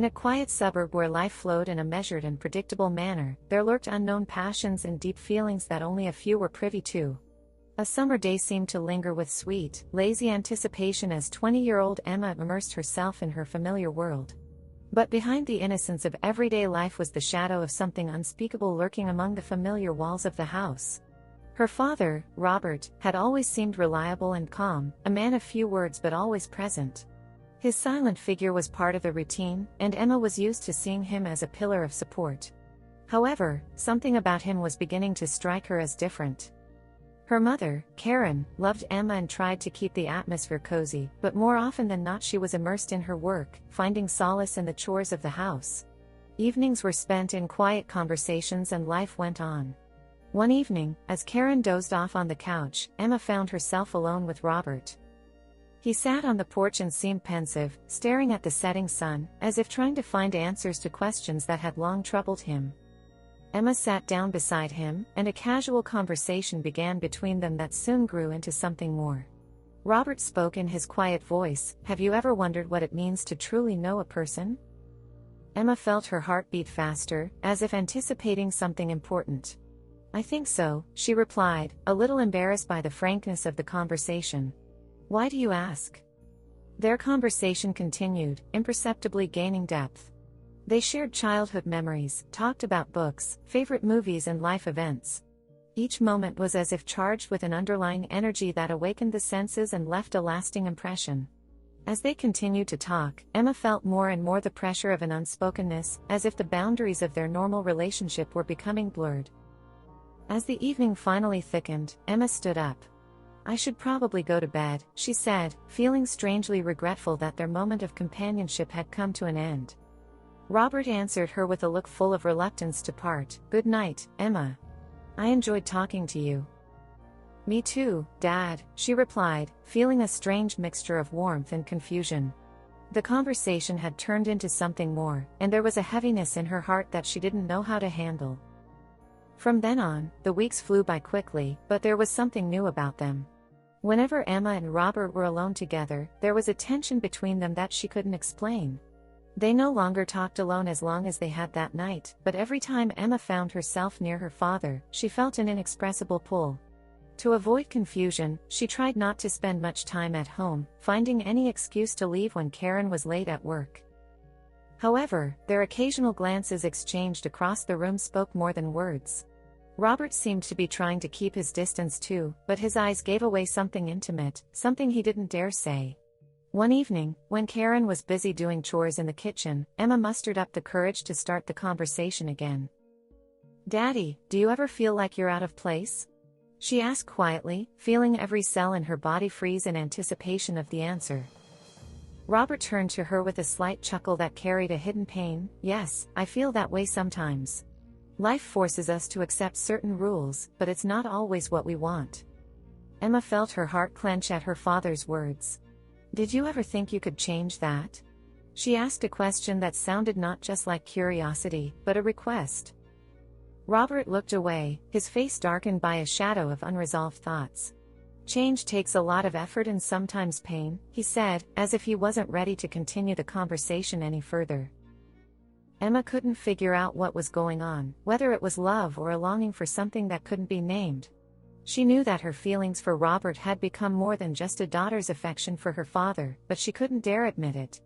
In a quiet suburb where life flowed in a measured and predictable manner, there lurked unknown passions and deep feelings that only a few were privy to. A summer day seemed to linger with sweet, lazy anticipation as 20-year-old Emma immersed herself in her familiar world. But behind the innocence of everyday life was the shadow of something unspeakable lurking among the familiar walls of the house. Her father, Robert, had always seemed reliable and calm, a man of few words but always present. His silent figure was part of the routine, and Emma was used to seeing him as a pillar of support. However, something about him was beginning to strike her as different. Her mother, Karen, loved Emma and tried to keep the atmosphere cozy, but more often than not she was immersed in her work, finding solace in the chores of the house. Evenings were spent in quiet conversations and life went on. One evening, as Karen dozed off on the couch, Emma found herself alone with Robert. He sat on the porch and seemed pensive, staring at the setting sun, as if trying to find answers to questions that had long troubled him. Emma sat down beside him, and a casual conversation began between them that soon grew into something more. Robert spoke in his quiet voice, "Have you ever wondered what it means to truly know a person?" Emma felt her heart beat faster, as if anticipating something important. "I think so," she replied, a little embarrassed by the frankness of the conversation. "Why do you ask?" Their conversation continued, imperceptibly gaining depth. They shared childhood memories, talked about books, favorite movies and life events. Each moment was as if charged with an underlying energy that awakened the senses and left a lasting impression. As they continued to talk, Emma felt more and more the pressure of an unspokenness, as if the boundaries of their normal relationship were becoming blurred. As the evening finally thickened, Emma stood up. "I should probably go to bed," she said, feeling strangely regretful that their moment of companionship had come to an end. Robert answered her with a look full of reluctance to part. "Good night, Emma. I enjoyed talking to you." "Me too, Dad," she replied, feeling a strange mixture of warmth and confusion. The conversation had turned into something more, and there was a heaviness in her heart that she didn't know how to handle. From then on, the weeks flew by quickly, but there was something new about them. Whenever Emma and Robert were alone together, there was a tension between them that she couldn't explain. They no longer talked alone as long as they had that night, but every time Emma found herself near her father, she felt an inexpressible pull. To avoid confusion, she tried not to spend much time at home, finding any excuse to leave when Karen was late at work. However, their occasional glances exchanged across the room spoke more than words. Robert seemed to be trying to keep his distance too, but his eyes gave away something intimate, something he didn't dare say. One evening, when Karen was busy doing chores in the kitchen, Emma mustered up the courage to start the conversation again. "Daddy, do you ever feel like you're out of place?" she asked quietly, feeling every cell in her body freeze in anticipation of the answer. Robert turned to her with a slight chuckle that carried a hidden pain. "Yes, I feel that way sometimes. Life forces us to accept certain rules, but it's not always what we want." Emma felt her heart clench at her father's words. "Did you ever think you could change that?" she asked, a question that sounded not just like curiosity, but a request. Robert looked away, his face darkened by a shadow of unresolved thoughts. "Change takes a lot of effort and sometimes pain," he said, as if he wasn't ready to continue the conversation any further. Emma couldn't figure out what was going on, whether it was love or a longing for something that couldn't be named. She knew that her feelings for Robert had become more than just a daughter's affection for her father, but she couldn't dare admit it.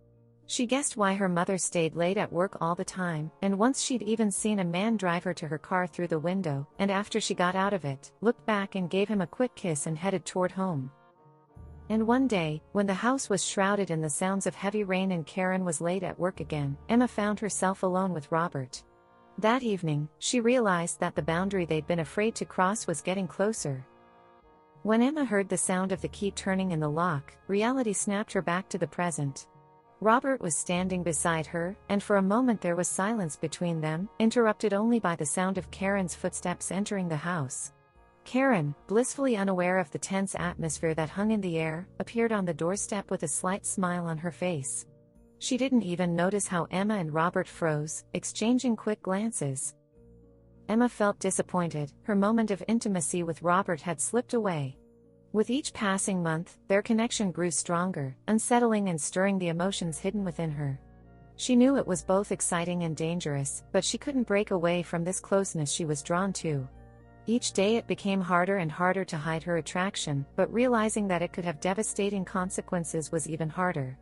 She guessed why her mother stayed late at work all the time, and once she'd even seen a man drive her to her car through the window, and after she got out of it, looked back and gave him a quick kiss and headed toward home. And one day, when the house was shrouded in the sounds of heavy rain and Karen was late at work again, Emma found herself alone with Robert. That evening, she realized that the boundary they'd been afraid to cross was getting closer. When Emma heard the sound of the key turning in the lock, reality snapped her back to the present. Robert was standing beside her, and for a moment there was silence between them, interrupted only by the sound of Karen's footsteps entering the house. Karen, blissfully unaware of the tense atmosphere that hung in the air, appeared on the doorstep with a slight smile on her face. She didn't even notice how Emma and Robert froze, exchanging quick glances. Emma felt disappointed. Her moment of intimacy with Robert had slipped away. With each passing month, their connection grew stronger, unsettling and stirring the emotions hidden within her. She knew it was both exciting and dangerous, but she couldn't break away from this closeness she was drawn to. Each day it became harder and harder to hide her attraction, but realizing that it could have devastating consequences was even harder.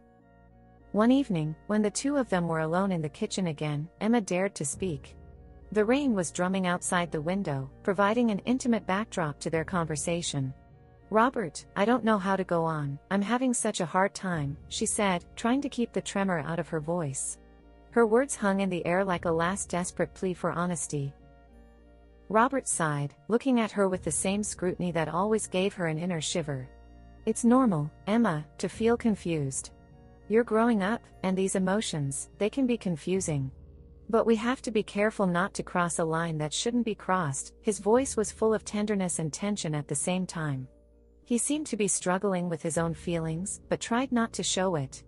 One evening, when the two of them were alone in the kitchen again, Emma dared to speak. The rain was drumming outside the window, providing an intimate backdrop to their conversation. "Robert, I don't know how to go on, I'm having such a hard time," she said, trying to keep the tremor out of her voice. Her words hung in the air like a last desperate plea for honesty. Robert sighed, looking at her with the same scrutiny that always gave her an inner shiver. "It's normal, Emma, to feel confused. You're growing up, and these emotions, they can be confusing. But we have to be careful not to cross a line that shouldn't be crossed." His voice was full of tenderness and tension at the same time. He seemed to be struggling with his own feelings, but tried not to show it.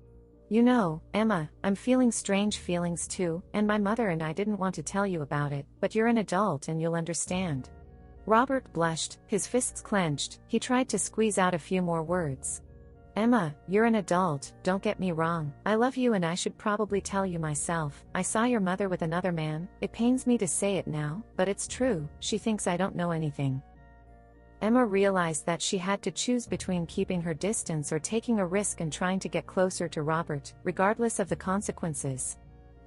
"You know, Emma, I'm feeling strange feelings too, and my mother and I didn't want to tell you about it, but you're an adult and you'll understand." Robert blushed, his fists clenched. He tried to squeeze out a few more words. "Emma, you're an adult, don't get me wrong, I love you and I should probably tell you myself. I saw your mother with another man, it pains me to say it now, but it's true, she thinks I don't know anything." Emma realized that she had to choose between keeping her distance or taking a risk and trying to get closer to Robert, regardless of the consequences.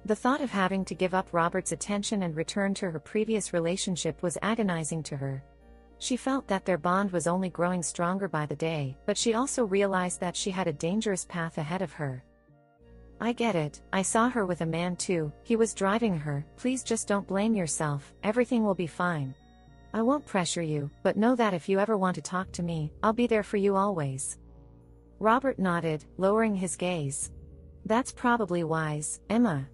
The thought of having to give up Robert's attention and return to her previous relationship was agonizing to her. She felt that their bond was only growing stronger by the day, but she also realized that she had a dangerous path ahead of her. "I get it, I saw her with a man too, he was driving her, please just don't blame yourself, everything will be fine. I won't pressure you, but know that if you ever want to talk to me, I'll be there for you always." Robert nodded, lowering his gaze. "That's probably wise, Emma.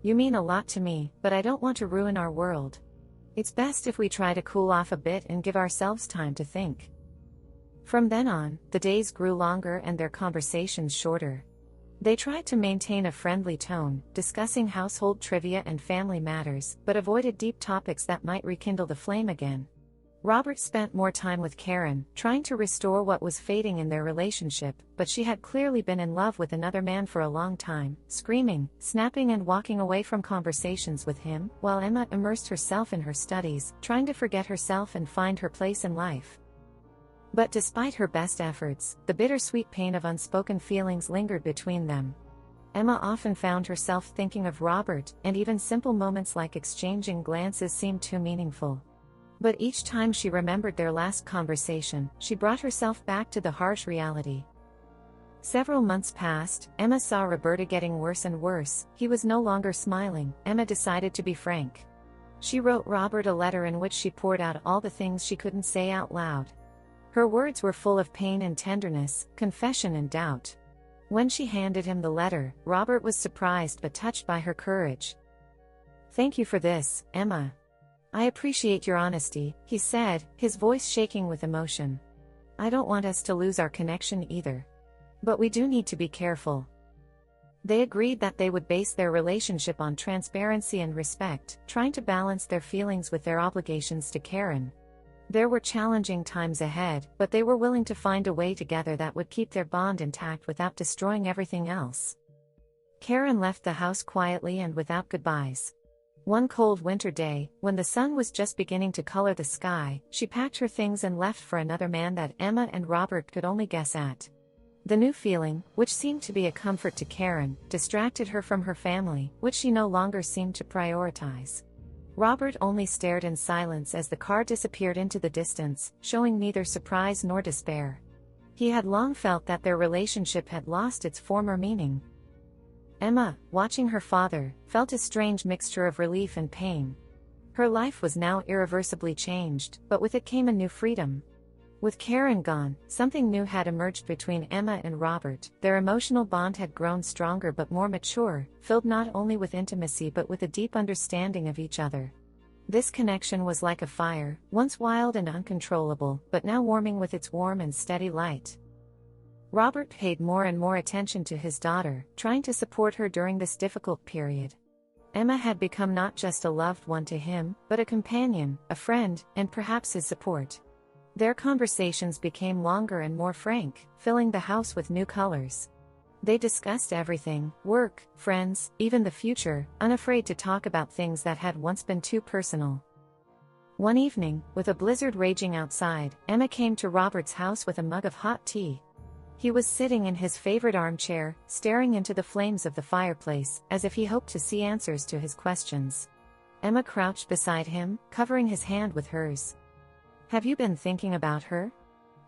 You mean a lot to me, but I don't want to ruin our world. It's best if we try to cool off a bit and give ourselves time to think." From then on, the days grew longer and their conversations shorter. They tried to maintain a friendly tone, discussing household trivia and family matters, but avoided deep topics that might rekindle the flame again. Robert spent more time with Karen, trying to restore what was fading in their relationship, but she had clearly been in love with another man for a long time, screaming, snapping and walking away from conversations with him, while Emma immersed herself in her studies, trying to forget herself and find her place in life. But despite her best efforts, the bittersweet pain of unspoken feelings lingered between them. Emma often found herself thinking of Robert, and even simple moments like exchanging glances seemed too meaningful. But each time she remembered their last conversation, she brought herself back to the harsh reality. Several months passed, Emma saw Roberta getting worse and worse. He was no longer smiling. Emma decided to be frank. She wrote Robert a letter in which she poured out all the things she couldn't say out loud. Her words were full of pain and tenderness, confession and doubt. When she handed him the letter, Robert was surprised but touched by her courage. "Thank you for this, Emma. I appreciate your honesty," he said, his voice shaking with emotion. "I don't want us to lose our connection either. But we do need to be careful." They agreed that they would base their relationship on transparency and respect, trying to balance their feelings with their obligations to Karen. There were challenging times ahead, but they were willing to find a way together that would keep their bond intact without destroying everything else. Karen left the house quietly and without goodbyes. One cold winter day, when the sun was just beginning to color the sky, she packed her things and left for another man that Emma and Robert could only guess at. The new feeling, which seemed to be a comfort to Karen, distracted her from her family, which she no longer seemed to prioritize. Robert only stared in silence as the car disappeared into the distance, showing neither surprise nor despair. He had long felt that their relationship had lost its former meaning. Emma, watching her father, felt a strange mixture of relief and pain. Her life was now irreversibly changed, but with it came a new freedom. With Karen gone, something new had emerged between Emma and Robert. Their emotional bond had grown stronger but more mature, filled not only with intimacy but with a deep understanding of each other. This connection was like a fire, once wild and uncontrollable, but now warming with its warm and steady light. Robert paid more and more attention to his daughter, trying to support her during this difficult period. Emma had become not just a loved one to him, but a companion, a friend, and perhaps his support. Their conversations became longer and more frank, filling the house with new colors. They discussed everything: work, friends, even the future, unafraid to talk about things that had once been too personal. One evening, with a blizzard raging outside, Emma came to Robert's house with a mug of hot tea. He was sitting in his favorite armchair, staring into the flames of the fireplace, as if he hoped to see answers to his questions. Emma crouched beside him, covering his hand with hers. "Have you been thinking about her?"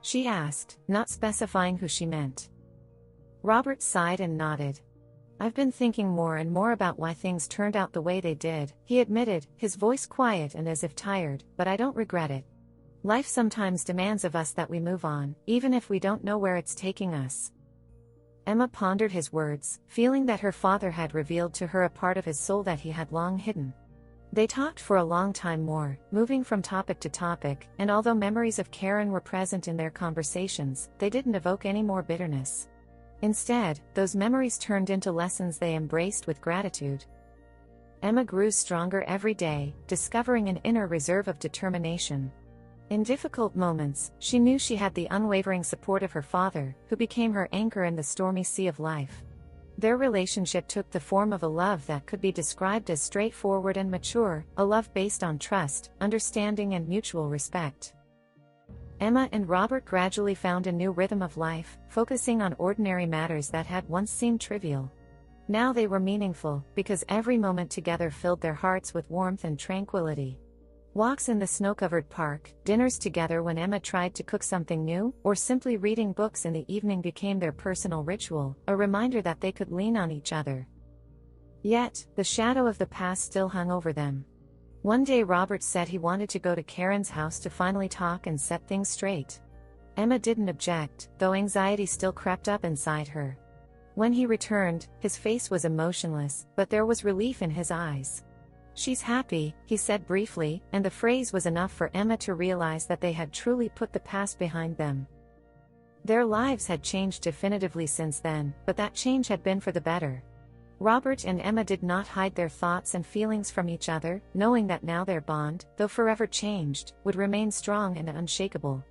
she asked, not specifying who she meant. Robert sighed and nodded. "I've been thinking more and more about why things turned out the way they did," he admitted, his voice quiet and as if tired, "but I don't regret it. Life sometimes demands of us that we move on, even if we don't know where it's taking us." Emma pondered his words, feeling that her father had revealed to her a part of his soul that he had long hidden. They talked for a long time more, moving from topic to topic, and although memories of Karen were present in their conversations, they didn't evoke any more bitterness. Instead, those memories turned into lessons they embraced with gratitude. Emma grew stronger every day, discovering an inner reserve of determination. In difficult moments, she knew she had the unwavering support of her father, who became her anchor in the stormy sea of life. Their relationship took the form of a love that could be described as straightforward and mature, a love based on trust, understanding and mutual respect. Emma and Robert gradually found a new rhythm of life, focusing on ordinary matters that had once seemed trivial. Now they were meaningful, because every moment together filled their hearts with warmth and tranquility. Walks in the snow-covered park, dinners together when Emma tried to cook something new, or simply reading books in the evening became their personal ritual, a reminder that they could lean on each other. Yet, the shadow of the past still hung over them. One day Robert said he wanted to go to Karen's house to finally talk and set things straight. Emma didn't object, though anxiety still crept up inside her. When he returned, his face was emotionless, but there was relief in his eyes. "She's happy," he said briefly, and the phrase was enough for Emma to realize that they had truly put the past behind them. Their lives had changed definitively since then, but that change had been for the better. Robert and Emma did not hide their thoughts and feelings from each other, knowing that now their bond, though forever changed, would remain strong and unshakable.